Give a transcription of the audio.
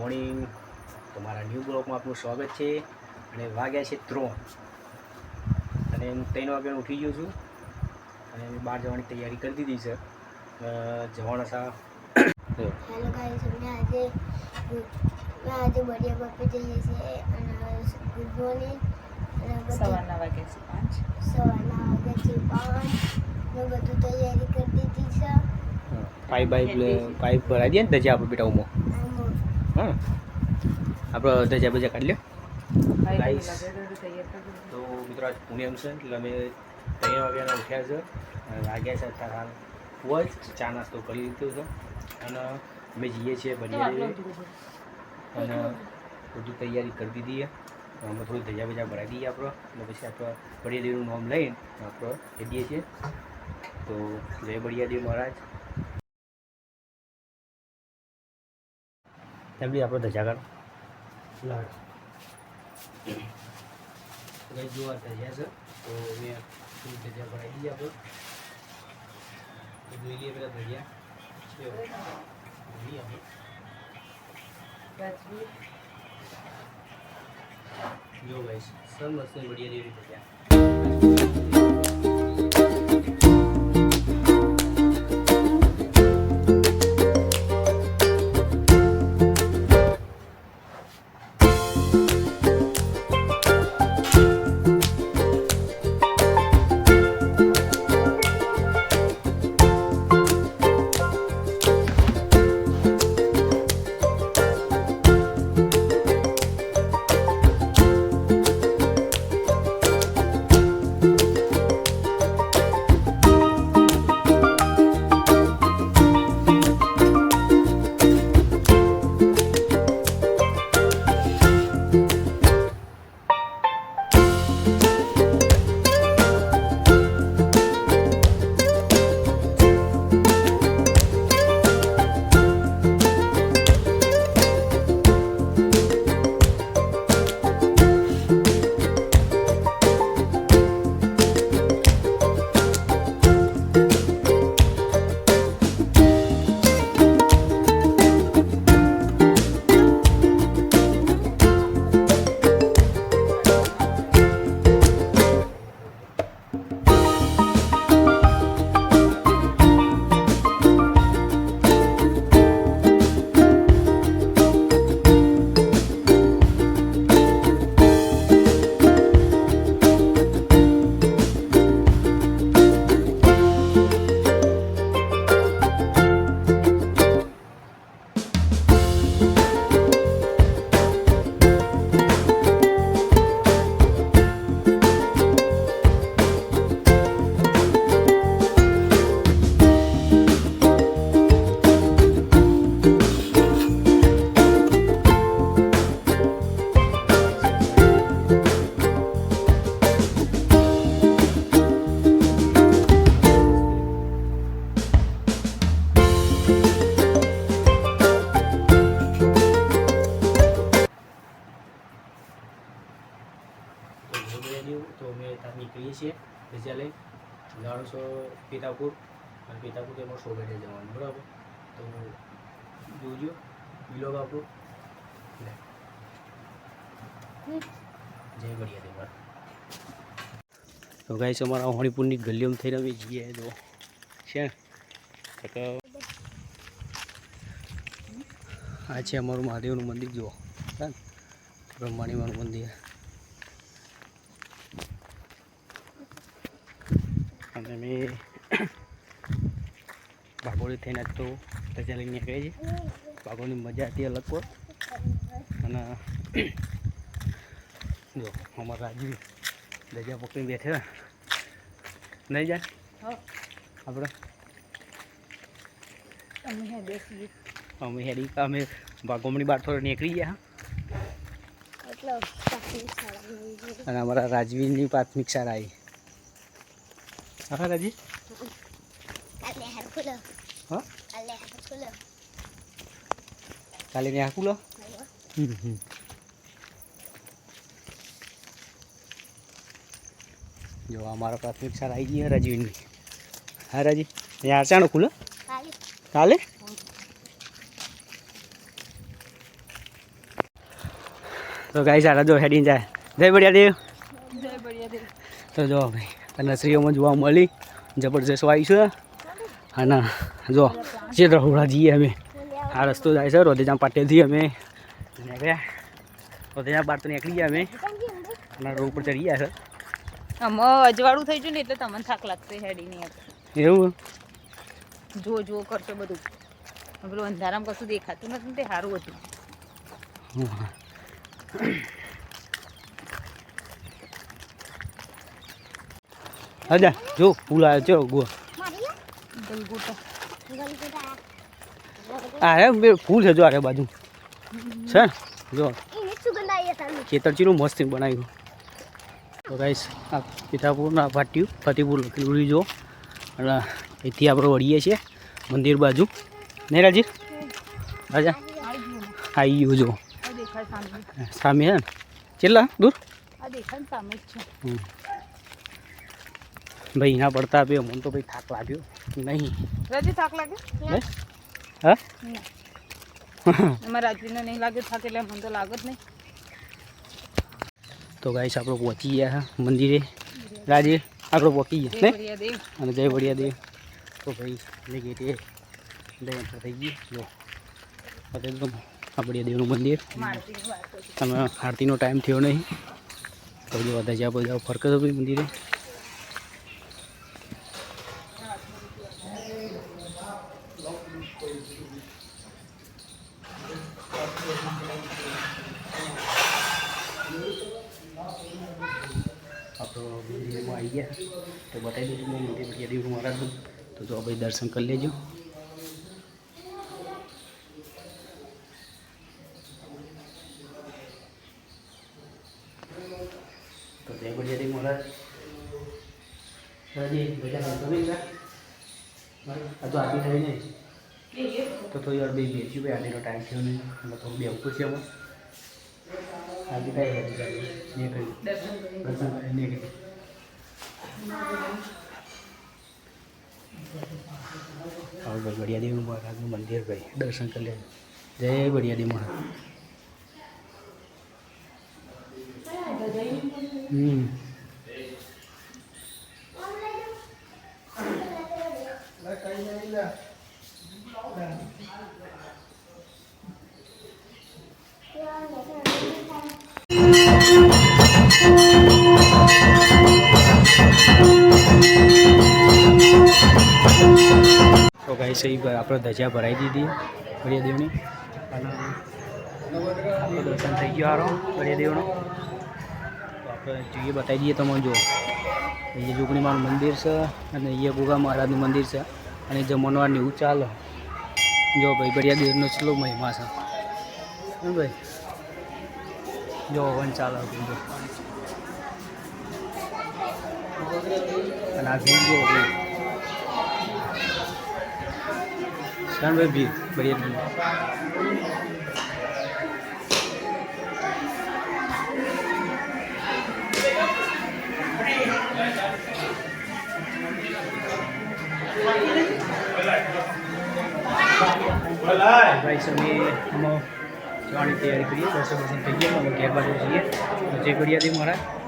Morning, તમારા new બ્લોગમાં આપનું સ્વાગત છે. અને વાગ્યા છે 3 અને હું 3 વાગ્યાનો ઉઠી ગયો છું અને બહાર જવાની તૈયારી કરી દીધી છે. જવાના હતા. હેલો ગાઈસ, અમે આજે બડિયા બાપે જઈએ છીએ અને ગુડ મોર્નિંગ. સવારના વાગ્યા છે 5 મેં બધું તૈયારી કરી દીધી છે. પાઇપ ભરાઈ દે ને ધજા આપણે બેટા ઉમો. હા, આપણે ધજા બજા કાઢી લે. ગાઈસ, તો મિત્રો આજ પૂનમ છે એટલે અમે 3 વાગ્યાના ઉઠ્યા છે અને વાગ્યા છે અત્યારે હાલ હોય ચા નાસ્તો કરી લીધો છે અને અમે જઈએ છીએ બડિયા અને બધું તૈયારી કરી દીધી છે. અમે થોડી ધજા બજા ભરાઈ દઈએ આપણે અને પછી આપણે બડિયાદેવનું નામ લઈને આપણે જઈએ છીએ. તો જય બડિયાદેવ મહારાજ. તેમ બી આપણે ધજા કાઢ લાડ કઈ જોવા ધજા છે તો મેં થોડી ધજા ભરાઈ દઈએ આપણે. જોઈ લઈએ પેલા ધજા છે આપણે જો ગાઈસ સર મસ્ત બડિયાદેવની ધજા. તો અમે ત્યાં નીકળીએ છીએ ધજા લઈ જવાનું છો પિતાપુર અને પિતાપુર તેમાં સોગટે જવાનું બરાબર. તો જોજો વિલોગ આપણો જય બડિયાદેવ. તો ગાઈસ અમારા હોણીપુરની ગલીઓમાં થઈને અમે જઈએ તો છે તો આ છે અમારું મહાદેવનું મંદિર. જુઓ બ્રહ્માણીમાનું મંદિર અને અમે ભાગોળી થઈને તો ધજા લઈને નીકળીએ છીએ. ભાગોળની મજા હતી અલગ પર. અને જો અમારા રાજવી ધજા પકડીને બેઠા નહીં જાય આપણે અમે હેડી અમે ભાગોમણી બાર થોડો નીકળી ગયા અને અમારા રાજવીની પ્રાથમિક શાળા આવી. હા રાજી હા કાલે ને હાકુલો. જો અમારા પ્રાથમિક શાળા આવી ગઈ રાજવીની. હા રાજી અહીંયા અચાનક ખુલે કાલે તો ગાઈ સારા જો હેડીને જાય જય બળિયા દેવ જય બળિયા દેવ. તો જો ભાઈ આ નર્સરીઓમાં જોવા મળી જબરજસ્ત વાવી છે અને જો ચેતરહોળા જઈએ અમે આ રસ્તો જાય છે રોધેજામ પાટેથી અમે નીકળ્યા રોધેજામ પાટ તો નીકળી ગયા અમે અને રોડ ઉપર ચડી ગયા છે આમાં અજવાળું થઈ ગયું ને એટલે તમને થાક લાગશે હેડીની એવું જો કરશો બધું પેલું અંધારામાં કશું દેખાતું નથી ને તે સારું હતું. અજા જો ફૂલ આવ્યો ચલો ગો ગલગોટા. અરે બે ફૂલ છે જો અરે બાજુ છે ને જો એને સુગંધ આવી છે. ખેતરચીનું મસ્ત બનાવ્યું તો ગાઈસ આ પિતાપુરના ભાટ્યું ફતેપુર લખેલું જો અને અહીંથી આપણે વળીએ છીએ મંદિર બાજુ નહીં રાજી રાજા આવી ગયું જો આ દેખાય સામે. સામે છે ને કેટલા દૂર આ દેખાય ને સામે જ છે. ભાઈ ના પડતા આપ્યો મને તો ભાઈ થાક લાગ્યો નહીં રાજી થાક લાગે? હે? હા ના. એમાં રાજીને નહીં લાગે થાક એટલે મને તો લાગે જ નહીં. તો ગાઈસ આપણે પહોંચી ગયા છે મંદિરે રાજે આપણે પહોંચી ગયા જય નહીં બળિયા દેવ. અને જય બળિયા દેવ તો ભાઈ એટલે ગેટે લઈ એન્ટર થઈ ગઈ જો આ બળિયા દેવનું મંદિર માળતીની વાત કરી. અને આરતીનો ટાઈમ થયો નહીં તો જો બધા બધા ફરક હતો ભાઈ મંદિરે આપણો મંદિરમાં આવી ગયા તો બતાવી દીધું મેં મંદિર બળિયા દેવ મહારાજનું તો જો ભાઈ દર્શન કરી લેજો તો જય બળિયા દેવ મહારાજ રાજી બધા તમે આ તો આરતી થઈ નહીં તો યાર બે બેસ્યું ભાઈ આરતીનો ટાઈમ થયો નહીં એટલે થોડું બેવતું છે એમાં આરતી થઈ હતી નહીં કરી દર્શન કરી નહીં કરી હવે બળિયા દેવ મહારાજનું મંદિર ભાઈ દર્શન કરી લે જય બળિયા દેવ મહારાજ તો ગાઈ સહી આપણે ધજા ભરાઈ દીધી બળિયા દેવની અને આપણું દર્શન થઈ ગયો હારો બળિયા દેવનો તો આપણે જોઈએ બતાવી દઈએ તમને જો અહીંયા જોગણીમાનું મંદિર છે અને અહીંયા ગોગા મહારાજનું મંદિર છે અને જમણવારને એવું ચાલે જો ભાઈ બળિયા દેવનો ચલો મહિમા છે ભાઈ જો વન ચાલે જો અને આ ભીડ જો ભાઈ ભાઈ ભીડ બળિયા ભાઈ સમી જવાની તૈયારી કરીએ દર્શન થઈ ગયા અમે ઘેર બાજુ જઈએ જય બળિયા દેવ મહારાજ